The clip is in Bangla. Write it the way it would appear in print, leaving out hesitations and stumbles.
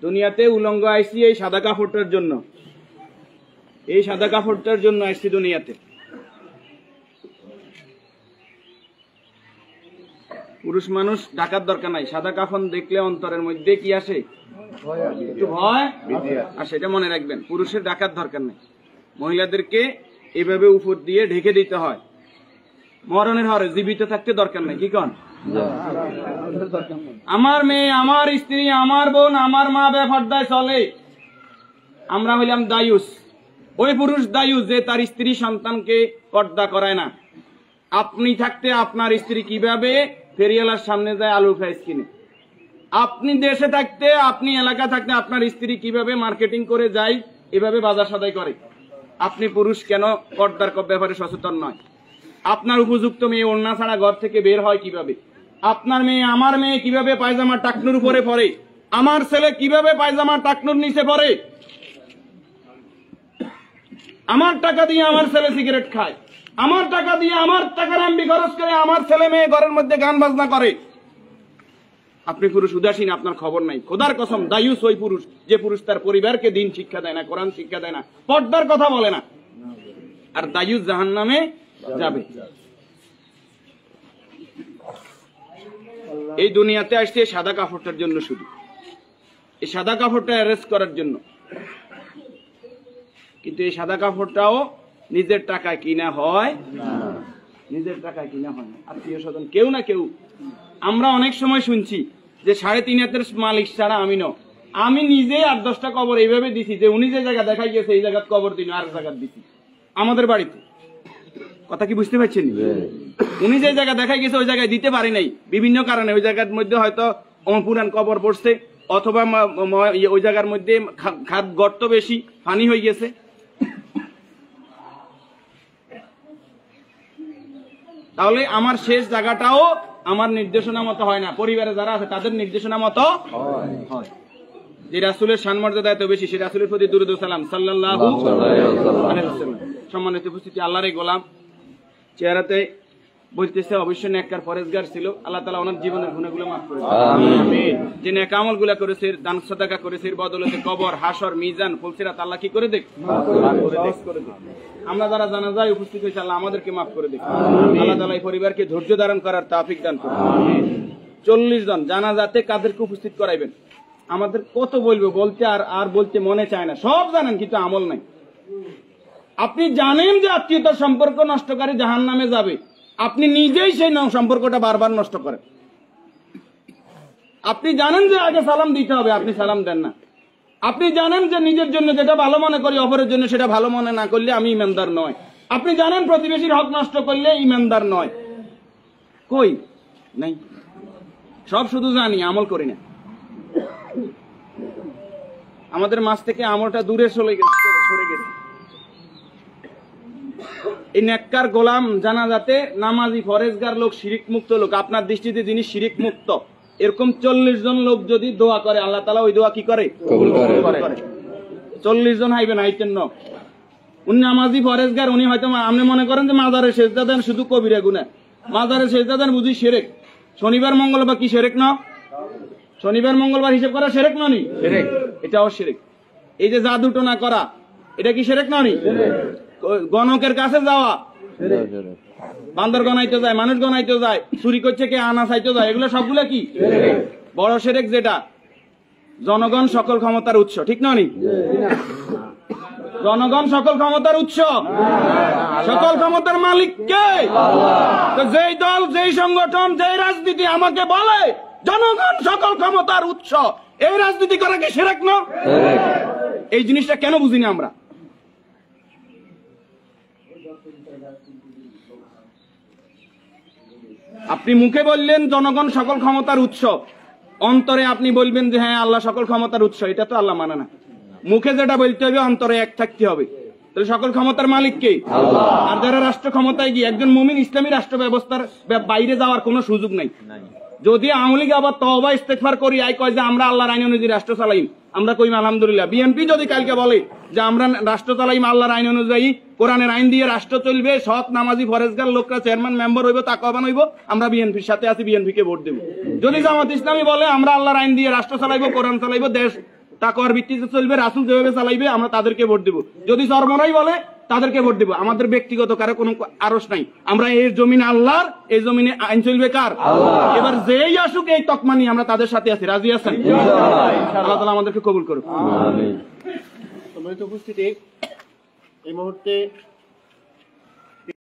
দুনিয়াতে উলঙ্গ আইসি এই সাদা কাপড়টার জন্য, এই সাদা কাপড়টার জন্য আইসি দুনিয়াতে। পুরুষ মানুষ ঢাকার দরকার নাই, সাদা কাফন দেখলে অন্তরের মধ্যে কি আসে? একটু ভয়। আর সেটা মনে রাখবেন, পুরুষের ঢাকার দরকার নাই, মহিলাদেরকে এভাবে উপর দিয়ে ঢেকে দিতে হয়। মরণের হরে জীবিত থাকতে দরকার নাই, কি কন? আমার মেয়ে, আমার স্ত্রী, আমার বোন, আমার মা বেপরদায় চলে, আমরা হইলাম দায়ুস। ওই পুরুষ দায়ুস যে তার স্ত্রী সন্তানকে পর্দা করায় না। আপনি থাকতে আপনার স্ত্রী কিভাবে ফেরিওয়ালার সামনে যায় আলু ফ্রাইস কিনে, আপনি দেশে থাকতে, আপনি এলাকা থাকতে আপনার স্ত্রী কিভাবে মার্কেটিং করে যায়, এভাবে বাজার সদাই করে, আপনি পুরুষ কেন পর্দার ব্যাপারে সচেতন নয়? আপনার উপযুক্ত মেয়ে ওড়না ছাড়া ঘর থেকে বের হয় কিভাবে? আপনার মেয়ে, আমার মেয়ে কিভাবে পায়জামা টাকনুর উপরে পরে? আমার ছেলে কিভাবে পায়জামা টাকনুর নিচে পরে? আমার টাকা দিয়ে আমার ছেলে সিগারেট খায়, আমার টাকা দিয়ে, আমার টাকার এমবি খরচ করে আমার ছেলে মেয়ে ঘরের মধ্যে গান বাজনা করে। আপনি পুরুষ উদাসীন, আপনার খবর নাই। খোদার কসম, দায়ুস ওই পুরুষ যে পুরুষ তার পরিবারকে দিন শিক্ষা দেয় না, কোরআন শিক্ষা দেয় না, পর্দার কথা বলে না। আর দায়ুস জাহান্নামে যাবে। এই দুনিয়াতে আসছে সাদা কাপড়টার জন্য, শুধু এই সাদা কাপড়টা অ্যারেস্ট করার জন্য। কিন্তু এই সাদা কাপড়টাও নিজের টাকায় কিনা হয় না, নিজের টাকায় কিনা হয় না, আত্মীয় স্বজন কেউ না কেউ। আমরা অনেক সময় শুনছি যে 3.5 হাতের মালিক ছাড়া আমি ন, আমি নিজে 8-10টা কবর এইভাবে দিছি যে উনি যে জায়গা দেখাই গেছে এই জায়গায় কবর দিন, আর জায়গা দিছি আমাদের বাড়িতে। কথা কি বুঝতে পারছেন? উনি যে জায়গা দেখাই গেছে ওই জায়গায় দিতে পারি নাই বিভিন্ন কারণে। ওই জায়গার মধ্যে হয়তো পুরান কবর পড়ছে, অথবা ওই জায়গার মধ্যে খাদ গর্ত বেশি, পানি হয়ে গেছে। তাহলে আমার শেষ জায়গাটাও আমার নির্দেশনা মতো হয় না, পরিবারে যারা আছে তাদের নির্দেশনা মতো হয়। যে রাসূলের সম্মানমর্যাদা এত বেশি, সেই রাসূলের প্রতি দুরূদ ও সালাম সাল্লাল্লাহু আলাইহি ওয়াসাল্লাম। সম্মানিত উপস্থিতি, আল্লাহর গোলাম চেহারাতে বলতেছে অবশ্যই নেককার পরেজগার ছিল। আল্লাহ তাআলা ওনার জীবনের গুনাহগুলো মাফ করে দেন, আমিন। যে নেক আমলগুলো করেছে, দান সাদাকা করেছে, বদৌলতে কবর, হাসর, মিজান, ফুলসিরাত আল্লাহ কি করে দেখ, মাফ করে দেখ। আমরা যারা জানাজায় উপস্থিত হয়েছে আল্লাহ আমাদেরকে মাফ করে দেখ। আল্লাহ তাআলা এই পরিবারকে ধৈর্য ধারণ করার তৌফিক দান করুন, আমিন। 40 জন জানাজাতে কাদেরকে উপস্থিত করাইবেন? আমাদের কত বলবো, বলতে আর বলতে মনে চায় না। সব জানেন কিন্তু আমল নাই। আপনি জানেন যে আত্মীয়তার সম্পর্ক নষ্টকারী জাহান্নামে যাবে, আপনি নিজেই সেই সম্পর্কটা বারবার নষ্ট করেন। আপনি জানেন যে আগে সালাম দিতে হবে, আপনি সালাম দেন না। আপনি জানেন যে নিজের জন্য যেটা ভালো মনে করি অপরের জন্য সেটা ভালো মনে না করলে আমি ইমানদার নয়। আপনি জানেন প্রতিবেশীর হক নষ্ট করলে ইমানদার নয়। কই নাই, সব শুধু জানি, আমল করি না। আমাদের মাঝ থেকে আমলটা দূরে সরে গেছে। এই নেককার গোলাম জানাজাতে নামাজি ফরেজগার লোক, শিরিক মুক্ত লোক, আপনার দৃষ্টিতে যিনি শিরিক মুক্ত, এরকম 40 জন লোক যদি দোয়া করে আল্লাহ তাআলা ওই দোয়া কি করে? কবুল করে। 40 জন হাইবেন আইতেন ন, উনি নামাজি ফরেজগার, উনি হয়তো আপনি মনে করেন যে মাজারে সেজদা দেন শুধু কবিরা গুনাহ, মাজারে সেজদা দেন বুঝি শিরক। শনিবার মঙ্গলবার কি শিরক না? শনিবার মঙ্গলবার হিসাব করা শিরক না নি? শিরক, এটাও শিরক। এই যে জাদু টোনা করা, এটা কি শিরক না নি? গণকের কাছে যাওয়া, বান্দর গনাইতে যায়, মানুষ গনাইতে যায়, চুরি করছে কে, আনা চাইতে যায়, এগুলো সবগুলো কি বড় শিরক। যেটা জনগণ সকল ক্ষমতার উৎস, ঠিক না নি? জনগণ সকল ক্ষমতার উৎস, সকল ক্ষমতার মালিক কে? যেই দল, যেই সংগঠন, যেই রাজনীতি আমাকে বলে জনগণ সকল ক্ষমতার উৎস, এই রাজনীতি করা কি শিরক না? এই জিনিসটা কেন বুঝিনি আমরা? আপনি মুখে বললেন জনগণ সকল ক্ষমতার উৎস, অন্তরে আপনি বলবেন যে হ্যাঁ আল্লাহ সকল ক্ষমতার উৎস, এটা তো আল্লাহ মানে না। মুখে যেটা বলতে হবে অন্তরে এক থাকতে হবে। তাহলে সকল ক্ষমতার মালিক কে? আল্লাহ। আর যারা রাষ্ট্র ক্ষমতায় গিয়ে, একজন মুমিন ইসলামী রাষ্ট্র ব্যবস্থার বাইরে যাওয়ার কোনো সুযোগ নাই। যদি আওয়ামী লীগ আবার তওবা ইস্তেগফার করি আই কয় যে আমরা আল্লাহর আইন অনুযায়ী রাষ্ট্র চালাইম, আমরা কইম আলহামদুলিল্লাহ। বিএনপি যদি কালকে বলে যে আমরা রাষ্ট্র চালাইম আল্লাহর আইন অনুযায়ী, কোরআনের আইন দিয়ে রাষ্ট্র চলবে, সৎ নামাজি ফরেজগার লোকরা চেয়ারম্যান মেম্বার হইব, তাকওয়াবান হইব, আমরা বিএনপির সাথে আছি, বিএনপি কে ভোট দেব। যদি জামাত ইসলামী বলে আমরা আল্লাহর আইন দিয়ে রাষ্ট্র চালাইবো, কোরআন চালাইবো, দেশ তাকওয়ার ভিত্তিতে চলবে, রাসূল যেভাবে চালাইবে আমরা তাদেরকে ভোট দিব। যদি চরমনাই বলে তাদেরকে ভোট দিব। আমাদের ব্যক্তিগত কারো কোনো আরস নাই। আমরা এই জমিনে আল্লাহর, এই জমিনে আইন চলবে কার? এবার যেই আসুক এই তকমা নিয়ে আমরা তাদের সাথে আছি। রাজি আছেন? আল্লাহ তাআলা আমাদেরকে কবুল করুন। সম্মানিত উপস্থিতি, এই মুহূর্তে